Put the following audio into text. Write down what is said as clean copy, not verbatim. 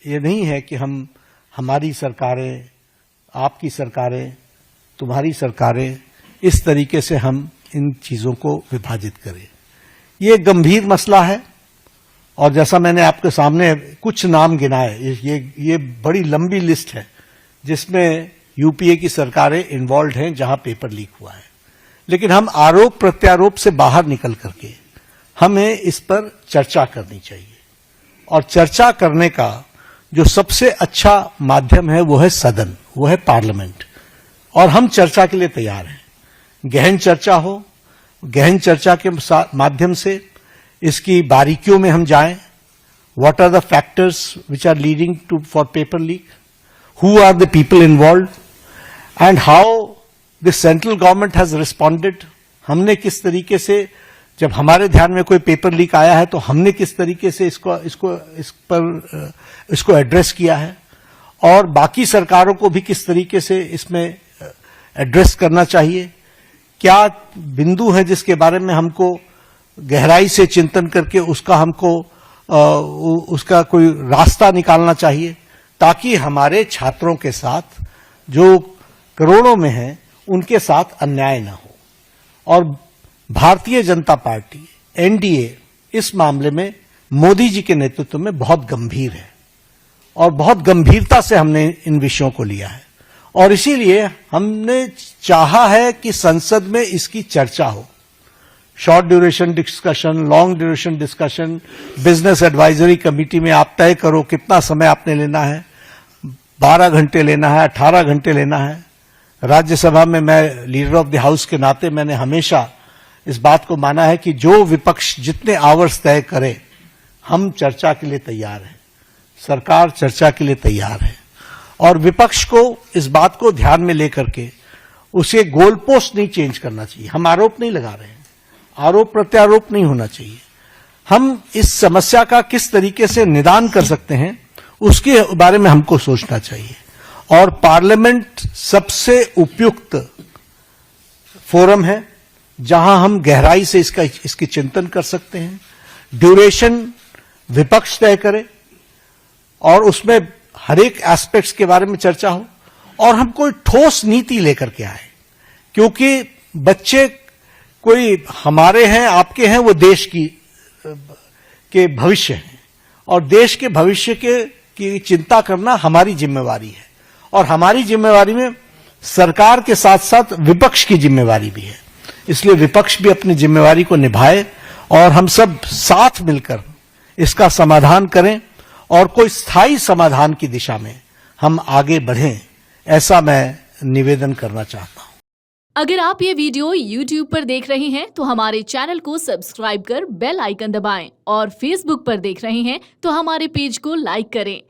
ये नहीं है कि हमारी सरकारें, आपकी सरकारें, तुम्हारी सरकारें, इस तरीके से हम इन चीजों को विभाजित करें। ये गंभीर मसला है और जैसा मैंने आपके सामने कुछ नाम गिनाए, ये बड़ी लंबी लिस्ट है जिसमें यूपीए की सरकारें इन्वॉल्व हैं जहां पेपर लीक हुआ है। लेकिन हम आरोप प्रत्यारोप से बाहर निकल करके हमें इस पर चर्चा करनी चाहिए और चर्चा करने का जो सबसे अच्छा माध्यम है वो है सदन, वो है पार्लियामेंट। और हम चर्चा के लिए तैयार हैं। गहन चर्चा हो, गहन चर्चा के माध्यम से इसकी बारीकियों में हम जाएं। What are the factors which are leading to for paper leak, who are the people involve and how the central government has responded. हमने किस तरीके से, जब हमारे ध्यान में कोई पेपर लीक आया है तो हमने किस तरीके से इसको एड्रेस किया है और बाकी सरकारों को भी किस तरीके से इसमें एड्रेस करना चाहिए। क्या बिंदु है जिसके बारे में हमको गहराई से चिंतन करके उसका कोई रास्ता निकालना चाहिए ताकि हमारे छात्रों के साथ जो करोड़ों में हैं उनके साथ अन्याय न हो। और भारतीय जनता पार्टी एनडीए इस मामले में मोदी जी के नेतृत्व में बहुत गंभीर है और बहुत गंभीरता से हमने इन विषयों को लिया है और इसीलिए हमने चाहा है कि संसद में इसकी चर्चा हो। Short duration discussion, long duration discussion, business advisory committee में आप तय करो कितना समय आपने लेना है, 12 घंटे लेना है, 18 घंटे लेना है। राज्यसभा में मैं लीडर ऑफ द हाउस के नाते मैंने हमेशा इस बात को माना है कि जो विपक्ष जितने आवर्स तय करे हम चर्चा के लिए तैयार हैं, सरकार चर्चा के लिए तैयार है और विपक्ष को इस बात को ध्यान में लेकर के उसे गोल पोस्ट नहीं चेंज करना चाहिए। हम आरोप नहीं लगा रहे हैं, आरोप प्रत्यारोप नहीं होना चाहिए। हम इस समस्या का किस तरीके से निदान कर सकते हैं उसके बारे में हमको सोचना चाहिए और पार्लियामेंट सबसे उपयुक्त फोरम है जहां हम गहराई से इसकी चिंतन कर सकते हैं। ड्यूरेशन विपक्ष तय करे और उसमें हर एक एस्पेक्ट्स के बारे में चर्चा हो और हम कोई ठोस नीति लेकर के आए, क्योंकि बच्चे कोई हमारे हैं, आपके हैं, वो देश के भविष्य हैं और देश के भविष्य की चिंता करना हमारी जिम्मेवारी है और हमारी जिम्मेवारी में सरकार के साथ साथ विपक्ष की जिम्मेवारी भी है। इसलिए विपक्ष भी अपनी जिम्मेवारी को निभाए और हम सब साथ मिलकर इसका समाधान करें और कोई स्थायी समाधान की दिशा में हम आगे बढ़ें, ऐसा मैं निवेदन करना चाहता हूं। अगर आप ये वीडियो YouTube पर देख रहे हैं तो हमारे चैनल को सब्सक्राइब कर बेल आइकन दबाएं और Facebook पर देख रहे हैं तो हमारे पेज को लाइक करें।